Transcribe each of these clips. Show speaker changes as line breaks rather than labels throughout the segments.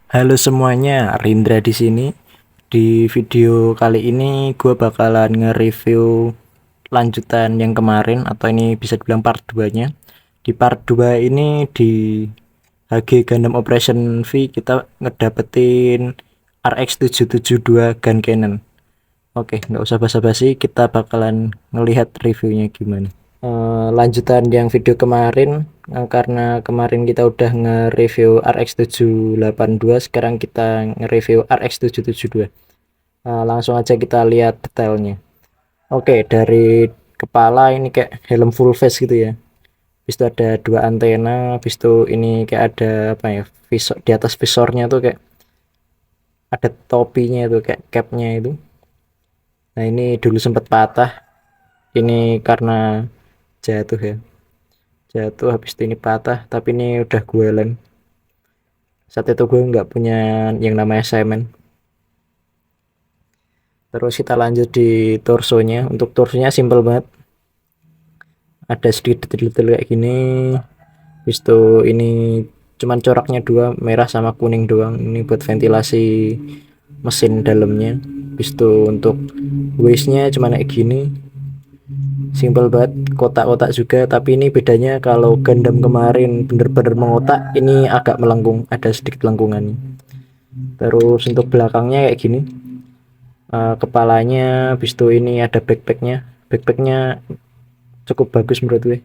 Halo semuanya, Rindra di sini. Di video kali ini gue bakalan nge-review lanjutan yang kemarin atau ini bisa dibilang part 2-nya. Di part 2 ini di HG Gundam Operation V kita ngedapetin RX-772 Gun Cannon. Oke, nggak usah basa-basi, kita bakalan ngelihat reviewnya gimana. Lanjutan yang video kemarin, karena kemarin kita udah nge-review RX-782, sekarang kita nge-review RX-772. Langsung aja kita lihat detailnya. Oke, dari kepala ini kayak helm full face gitu ya. Habis itu ada dua antena, habis itu ini kayak ada apa ya, visor di atas visornya tuh kayak ada topinya itu kayak capnya itu. Nah, ini dulu sempat patah. Ini karena jatuh ya. Jatuh habis itu ini patah, tapi ini udah gue lem. Saat itu gue nggak punya yang namanya semen. Terus kita lanjut di torsonya. Untuk torsonya simple banget, ada sedikit detail-detail kayak gini. Habis itu ini cuman coraknya dua, merah sama kuning doang. Ini buat ventilasi mesin dalamnya. Habis itu untuk waistnya cuma kayak gini, simple banget, kotak-kotak juga. Tapi ini bedanya, kalau Gundam kemarin bener-bener mengotak, ini agak melengkung, ada sedikit lengkungannya. Terus untuk belakangnya kayak gini, kepalanya, habis itu ini ada backpacknya cukup bagus menurut gue.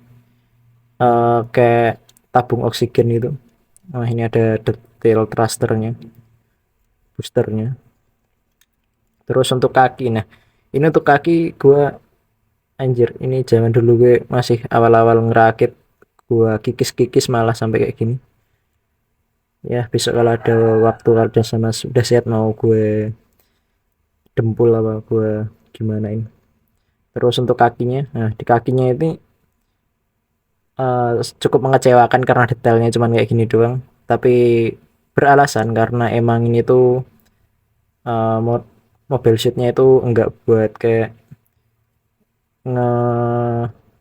Kayak tabung oksigen itu. Nah, ini ada detail thrusternya, boosternya. Terus untuk kaki, nah ini untuk kaki gue, anjir, ini zaman dulu gue masih awal-awal ngerakit, gue kikis-kikis malah sampai kayak gini. Ya besok kalau ada waktu, kalau udah sama sudah sehat, mau gue dempul apa gue gimanain. Terus untuk kakinya, nah di kakinya ini cukup mengecewakan karena detailnya cuman kayak gini doang. Tapi beralasan karena emang ini tuh mobile sheetnya itu enggak buat kayak nge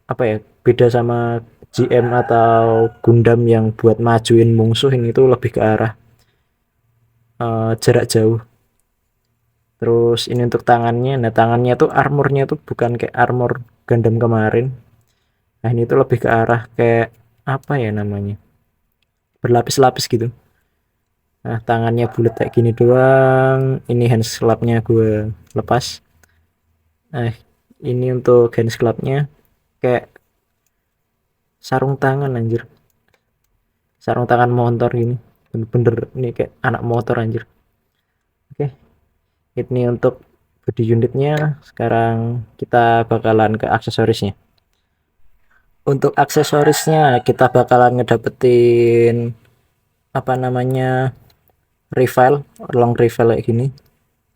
apa ya, beda sama GM atau Gundam yang buat majuin musuh. Ini tuh lebih ke arah jarak jauh. Terus ini untuk tangannya, nah tangannya tuh armornya tuh bukan kayak armor Gundam kemarin. Nah ini tuh lebih ke arah kayak apa ya namanya, berlapis-lapis gitu. Nah tangannya bulat kayak gini doang. Ini hand clubnya gue lepas. Nah ini untuk hand clubnya kayak sarung tangan, anjir, sarung tangan motor ini, bener-bener ini kayak anak motor, anjir. Oke, ini untuk body unitnya. Sekarang kita bakalan ke aksesorisnya. Untuk aksesorisnya kita bakalan ngedapetin apa namanya, reveal, long reveal kayak gini,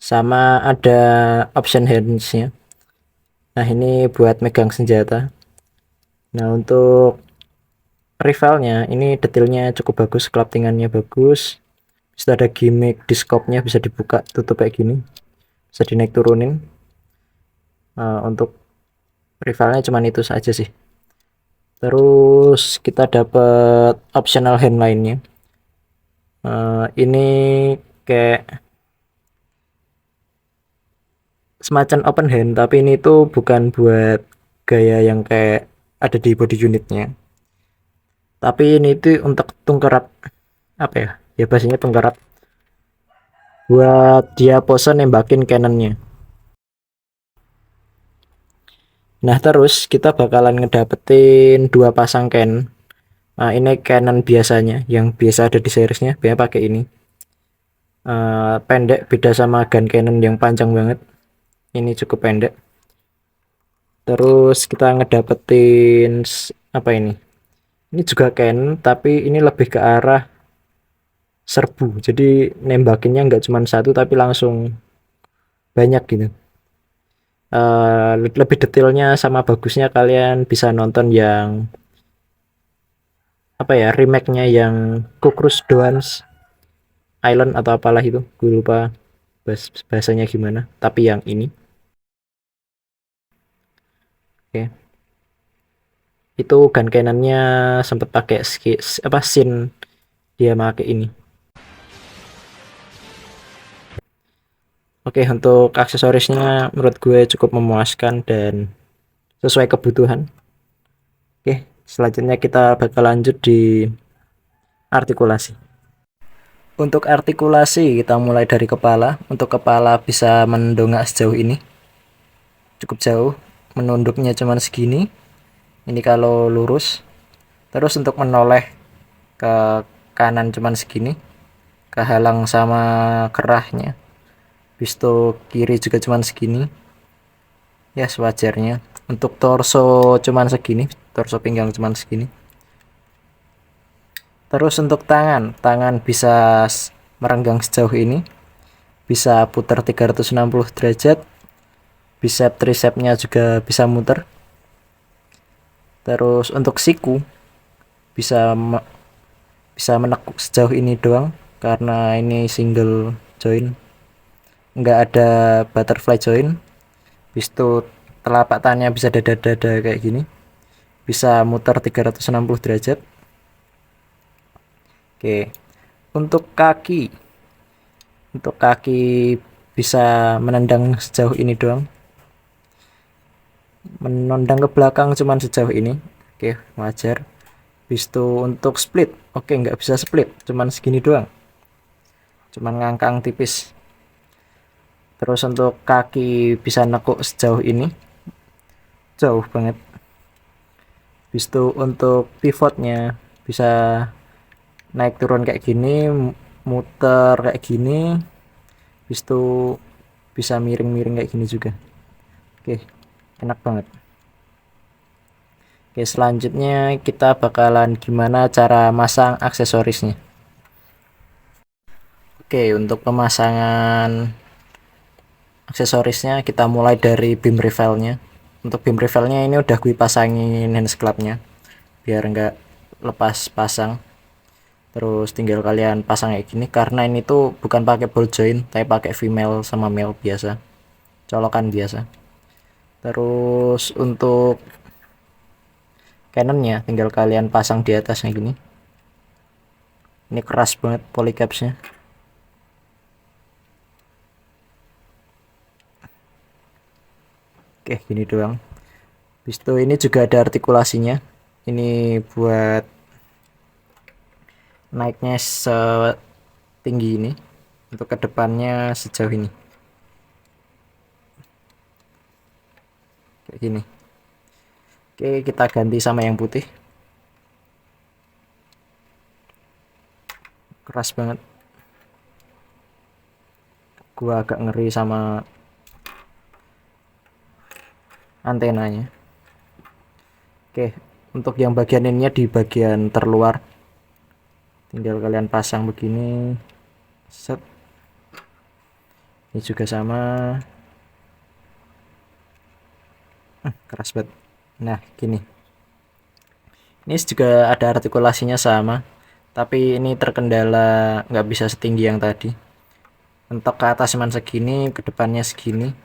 sama ada option handsnya. Nah ini buat megang senjata. Nah untuk rivalnya ini detailnya cukup bagus, craftingannya bagus. Bisa ada gimmick di scope-nya, bisa dibuka tutup kayak gini, bisa dinaik turunin. Untuk rivalnya cuman itu saja sih. Terus kita dapat optional hand lainnya. Ini kayak semacam open hand, tapi ini tuh bukan buat gaya yang kayak ada di body unitnya, tapi ini tuh untuk tungkerap, apa ya, ya bahasanya tungkerap buat dia pose nembakin cannonnya. Nah terus kita bakalan ngedapetin dua pasang cannon. Nah, ini cannon biasanya yang biasa ada di seriesnya, biasanya pakai ini. Pendek, beda sama gun cannon yang panjang banget, ini cukup pendek. Terus kita ngedapetin apa ini juga cannon, tapi ini lebih ke arah serbu, jadi nembakinnya nggak cuma satu tapi langsung banyak gitu. Lebih detailnya sama bagusnya kalian bisa nonton yang apa ya, remake-nya yang Kukrus Doans Island atau apalah itu, gue lupa bahasanya gimana, tapi yang ini. Oke, itu gun cannon-nya sempet pakai apa scene dia pakai ini. Oke, untuk aksesorisnya menurut gue cukup memuaskan dan sesuai kebutuhan. Oke, selanjutnya kita bakal lanjut di artikulasi. Untuk artikulasi kita mulai dari kepala. Untuk kepala bisa mendongak sejauh ini, cukup jauh. Menunduknya cuman segini, ini kalau lurus. Terus untuk menoleh ke kanan cuman segini, kehalang sama kerahnya. Pisto kiri juga cuman segini, ya sewajarnya. Untuk torso cuman segini, torso pinggang cuman segini. Terus untuk tangan bisa merenggang sejauh ini, bisa putar 360 derajat, bicep tricepnya juga bisa muter. Terus untuk siku bisa menekuk sejauh ini doang karena ini single joint, nggak ada butterfly joint. Habis itu telapak tangannya bisa dada-dada kayak gini, bisa muter 360 derajat. Oke, untuk kaki bisa menendang sejauh ini doang, menendang ke belakang cuman sejauh ini. Oke, wajar. Habis itu untuk split, oke nggak bisa split, cuman segini doang, cuman ngangkang tipis. Terus untuk kaki bisa nekuk sejauh ini, jauh banget. Habis itu untuk pivotnya bisa naik turun kayak gini, muter kayak gini. Habis itu bisa miring-miring kayak gini juga. Oke, enak banget. Oke, selanjutnya kita bakalan gimana cara masang aksesorisnya. Oke, untuk pemasangan aksesorisnya kita mulai dari beam rivelnya. Untuk beam rivelnya ini udah gue pasangin hands clubnya biar nggak lepas pasang. Terus tinggal kalian pasang kayak gini, karena ini tuh bukan pakai ball joint tapi pakai female sama male biasa, colokan biasa. Terus untuk cannonnya tinggal kalian pasang di atas kayak gini. Ini keras banget polycapsnya. Oke, gini doang. Habis itu ini juga ada artikulasinya. Ini buat naiknya setinggi ini, untuk kedepannya sejauh ini kayak gini. Oke, kita ganti sama yang putih. Keras banget, gua agak ngeri sama antenanya. Oke, untuk yang bagian ininya di bagian terluar, tinggal kalian pasang begini, set. Ini juga sama, keras banget. Nah gini, ini juga ada artikulasinya sama, tapi ini terkendala nggak bisa setinggi yang tadi. Untuk ke atas cuman segini, ke depannya segini,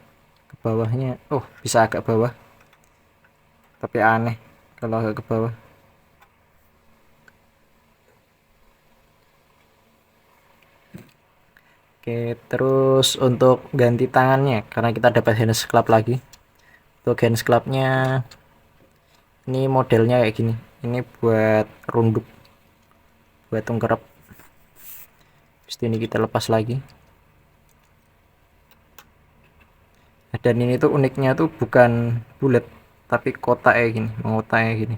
ke bawahnya bisa agak bawah, tapi aneh kalau agak ke bawah. Oke, terus untuk ganti tangannya, karena kita dapat hands club lagi. Untuk hands clubnya ini modelnya kayak gini, ini buat runduk, buat tengkerap. Terus ini kita lepas lagi. Dan ini tuh uniknya tuh bukan bulat tapi kotak kayak gini, mengotak kayak gini,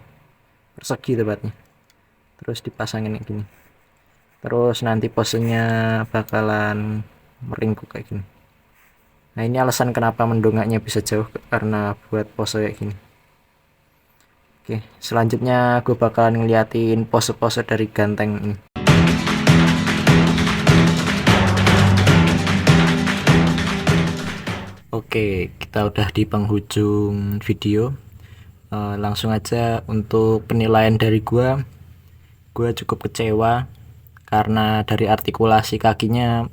persegi tepatnya. Terus dipasangin kayak gini, terus nanti posenya bakalan meringkuk kayak gini. Nah ini alasan kenapa mendongaknya bisa jauh, karena buat pose kayak gini. Oke, selanjutnya gue bakalan ngeliatin pose-pose dari ganteng ini. Oke, kita udah di penghujung video. Langsung aja untuk penilaian dari gue cukup kecewa karena dari artikulasi kakinya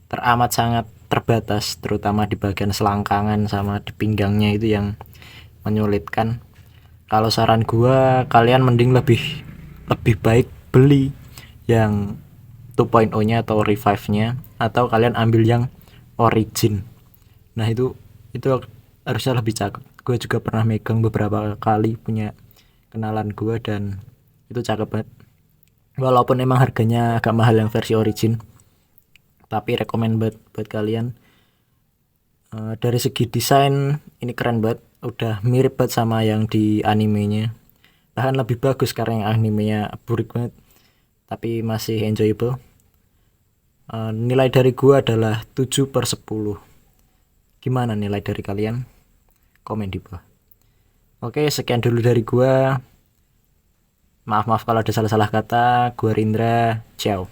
teramat sangat terbatas, terutama di bagian selangkangan sama di pinggangnya itu yang menyulitkan. Kalau saran gue, kalian mending lebih baik beli yang 2.0 nya atau revive nya, atau kalian ambil yang origin. Nah itu harusnya lebih cakep. Gue juga pernah megang beberapa kali, punya kenalan gue, dan itu cakep banget. Walaupun emang harganya agak mahal yang versi origin, tapi rekomend buat kalian. Dari segi desain ini keren banget, udah mirip banget sama yang di animenya, bahkan lebih bagus karena yang animenya burik banget, tapi masih enjoyable. Nilai dari gua adalah 7/10. Gimana nilai dari kalian? Komen di bawah. Oke, sekian dulu dari gua. Maaf kalau ada salah-salah kata. Gua Rindra, ciao.